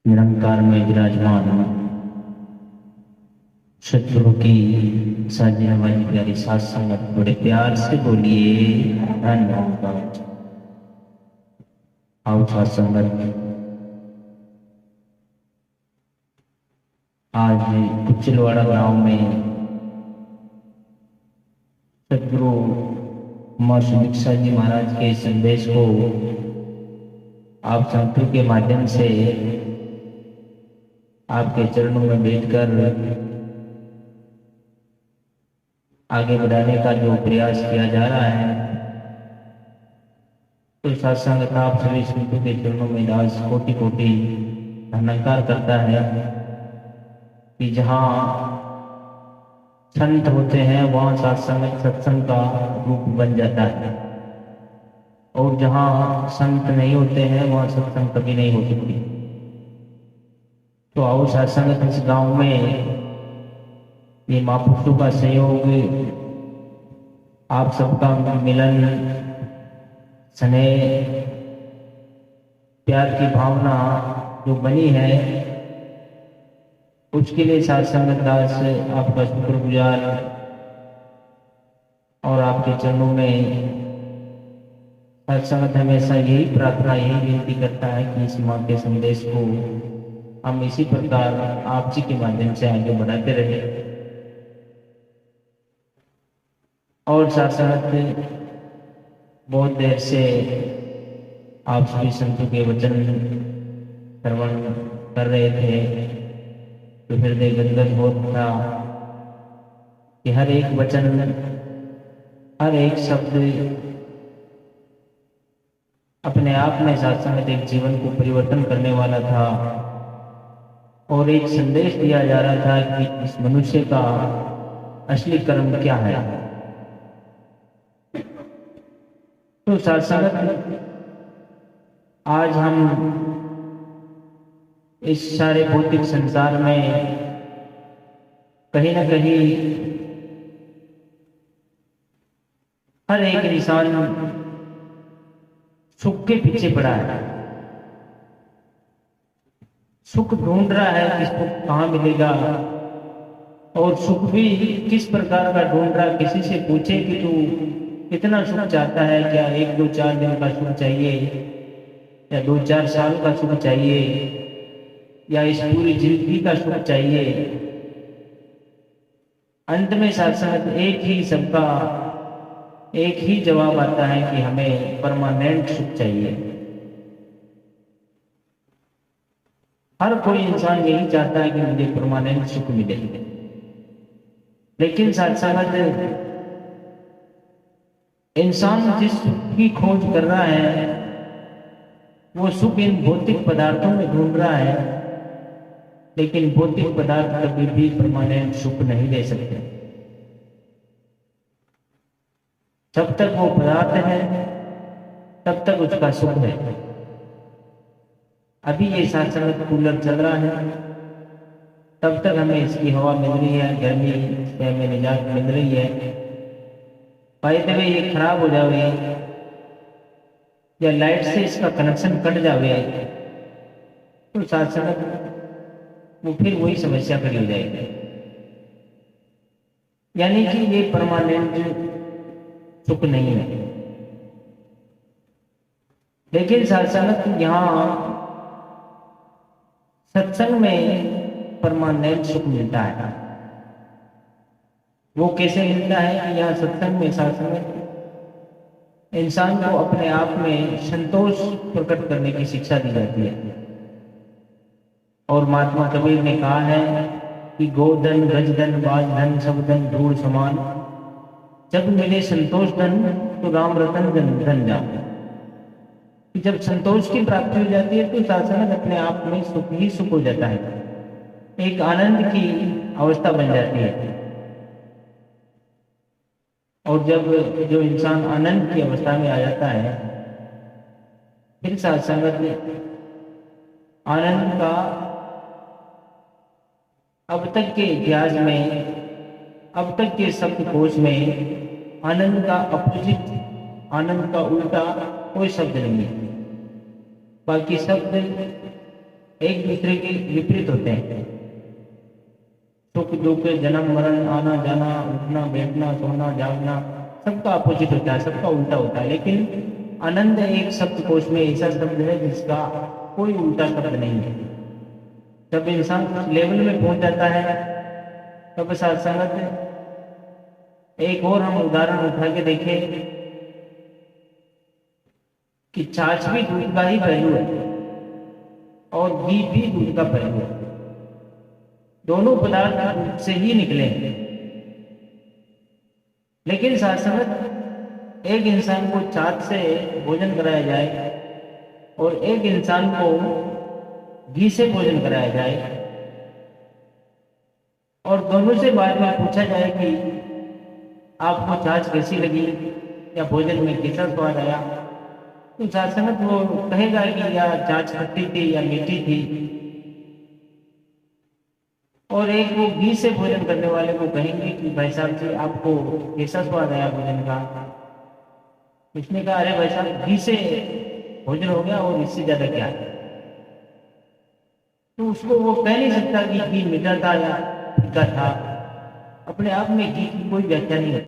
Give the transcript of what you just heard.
निरंकार में विराजमान शत्रु की साजिश वाली प्यारी सात संगत बड़े प्यार से बोलिए धन्यवाद। आओ सात संगत, आज कुचलवाड़ा गांव में सदगुरु मां सुदीक्षा जी महाराज के संदेश को आप संतों के माध्यम से आपके चरणों में बैठकर आगे बढ़ाने का जो प्रयास किया जा रहा है, तो सत्संग आप सभी संतों के चरणों में दास कोटि कोटि धन्यवाद करता है कि जहाँ संत होते हैं वहाँ सत्संग का रूप बन जाता है, और जहाँ संत नहीं होते हैं वहाँ सत्संग कभी नहीं हो सकती। तो आओ सत्संग इस गांव में ये महापुरुषों का सहयोग, आप सबका मिलन, स्नेह, प्यार की भावना जो बनी है, उसके लिए सत्संग दास आपका शुक्रगुजार और आपके चरणों में सत्संग हमेशा यही प्रार्थना, यही विनती करता है कि इस माँ के संदेश को हम इसी प्रकार आप जी के माध्यम से आगे बढ़ाते रहे। और साथ साथ बहुत देर से आप सभी संतों के वचन श्रवण कर रहे थे, तो हृदय गदगद होता था कि हर एक वचन, हर एक शब्द अपने आप में सत्संग एक जीवन को परिवर्तन करने वाला था, और एक संदेश दिया जा रहा था कि इस मनुष्य का असली कर्म क्या है। तो सत्संग आज हम इस सारे भौतिक संसार में कहीं ना कहीं हर एक इंसान सुख के पीछे पड़ा है, सुख ढूंढ रहा है कि सुख कहाँ मिलेगा, और सुख भी किस प्रकार का ढूंढ रहा है। किसी से पूछे कि तू कितना सुख चाहता है, क्या 1-2-4 दिन का सुख चाहिए, या 2-4 साल का सुख चाहिए, या इस पूरी जिंदगी का सुख चाहिए। अंत में साथ एक ही सबका एक ही जवाब आता है कि हमें परमानेंट सुख चाहिए। हर कोई इंसान यही चाहता है कि मुझे परमानेंट सुख मिले, लेकिन साथ इंसान जिस सुख की खोज कर रहा है वो सुख इन भौतिक पदार्थों में ढूंढ रहा है, लेकिन भौतिक पदार्थ कभी भी परमानेंट सुख नहीं दे सकते। जब तक वो पदार्थ है तब तक उसका सुख है। अभी ये साथ कूलर चल रहा है, तब तक हमें इसकी हवा मिल रही है, गर्मी से हमें निजात मिल रही है। बाय द वे ये खराब हो जावे या लाइट से इसका कनेक्शन कट जावे तो साथ वो फिर वही समस्या खड़ी हो जाएगी। यानी कि ये परमानेंट सुख नहीं है। लेकिन साथ यहाँ सत्संग में परमानेंट सुख मिलता है। वो कैसे मिलता है कि यहाँ सत्संग में साथ इंसान को अपने आप में संतोष प्रकट करने की शिक्षा दी जाती है। और महात्मा कबीर ने कहा है कि गोधन, गजधन, बाजधन, सब धन धूल समान, जब मिले संतोष धन तो राम रतन धन जाता। कि जब संतोष की प्राप्ति हो जाती है तो साधन अपने आप में सुख ही सुख हो जाता है, एक आनंद की अवस्था बन जाती है। और जब जो इंसान आनंद की अवस्था में आ जाता है, फिर सत्संग आनंद का अब तक के इतिहास में, अब तक के शब्दकोश में आनंद का अपोजिट, आनंद का उल्टा कोई शब्द नहीं है। बाकी शब्द एक दूसरे के विपरीत होते हैं। सुख दुख, जन्म मरण, आना जाना, उठना बैठना, सोना जागना, सबका अपोजिट होता है, सबका उल्टा होता है। लेकिन आनंद एक शब्दकोश में ऐसा शब्द है जिसका कोई उल्टा शब्द नहीं है। जब इंसान उस लेवल में पहुंच जाता है तब साथ संगत एक और हम उदाहरण उठा के देखें कि छाछ भी दूध का ही पहलू है और घी भी दूध का पहलू है। दोनों पदार्थ दूध से ही निकले हैं। लेकिन साथ संगत एक इंसान को छाछ से भोजन कराया जाए और एक इंसान को घी से भोजन कराया जाए और दोनों से बाद में पूछा जाए कि आपको छाछ कैसी लगी या भोजन में कैसा स्वाद आया, तो साथ संगत वो कहेगा कि या छाछ खट्टी थी या मीठी थी। और एक वो घी से भोजन करने वाले को कहेंगे कि भाई साहब जी आपको कैसा स्वाद आया भोजन का। उसने कहा अरे भाई साहब घी से भोजन हो गया और इससे ज्यादा क्या है। तो उसको वो कह नहीं सकता कि घी मीठा था या फीका था। अपने आप में घी की कोई व्याख्या नहीं होती।